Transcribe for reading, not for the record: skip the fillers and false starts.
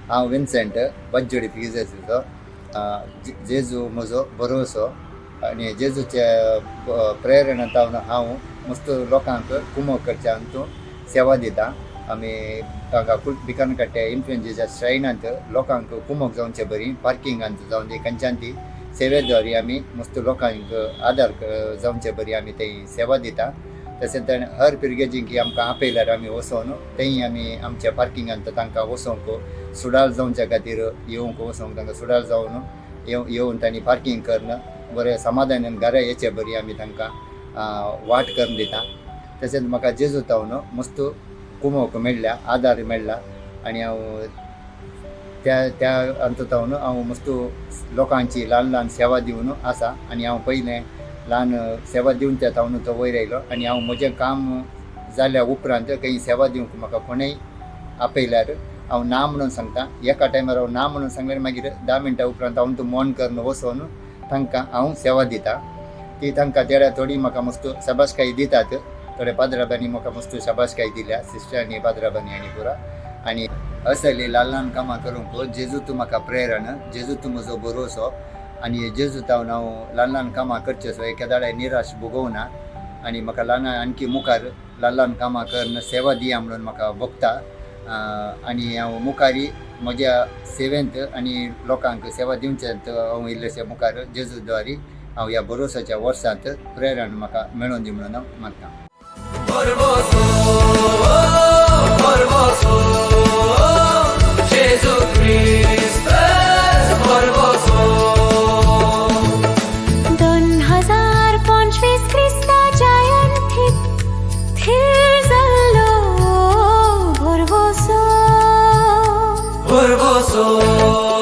हांव विन्सेंट बंचोडी फिजेसीचो जेजू म्हजो भरोसो आनी जेजूच्या प्रेरणेंतल्यान हांव मस्त लोकांक कुमो कडच्या हातूंत सेवा दिता. आमी तांकां बिकन कट्टे इन्फ्लुएंजाच्या स्ट्रायनांत लोकांक कुमोक जावचे बरी पार्किंगांत जावन दी खंयच्यान ती सेवेद्वारी आमी मस्त लोकांक आदार जावचे बरी आमी ते सेवा दिता. तशेंच हर पिरगेजींक आमकां आपयल्यार आमी वचोन तेंय आमी आमच्या पार्किंगांत तांकां वचोंक सुडाल जावच्या खातीर येवंक वचोंक तांकां सुडाल जावन येवन तांणी पार्किंग करून बरें समाधानान घरा येचे बरी आमी तांकां वाट करून दिता. तशेंच म्हाका जेजू तावन मस्त कुमोक मेळ्ळ्या आदार मेळ्ळा आनी हांव त्या अंततावन हांव मस्त लोकांची ल्हान ल्हान सेवा दिवन आसा. आनी हांव पयलें ल्हान सेवा दिवन त्या तावन तो वयर आयलो आनी हांव म्हजें काम जाल्या उपरांत खंय सेवा दिवंक म्हाका कोणेंय आपयल्यार हांव ना म्हणून सांगता. एका टायमार हांव ना म्हणून सांगल्यार मागीर 10 मिनटां उपरांत हांव तो मन करून वचोन तांकां हांव सेवा दिता. ती तांकां तेड्या थोडी म्हाका मस्त शाबासकाई दितात. थोडे पाद्राबांनी म्हाका मस्त शाबासकाई दिल्या सिस्टरांनी पाद्राबांनी आनी पुरा. आनी असली ल्हान ल्हान कामां करूंक जेजू तूं म्हाका प्रेरण जेजू तूं म्हजो भरोसो आनी जेजू तावन हांव ल्हान ल्हान कामां करचें सो एका दाडे निराश भोगोवना. आनी म्हाका ल्हान आणखी मुखार ल्हान ल्हान कामां करून सेवा दिया म्हणून म्हाका भोगता. आनी हांव मुखारी म्हज्या सेवेंत आनी लोकांक सेवा दिवचेंत हांव इल्लेशें मुखार जेजू द्वारी हांव ह्या भरोसाच्या वर्सांत प्रेरण म्हाका मेळोवन दी म्हणून हांव मागतां. Por vos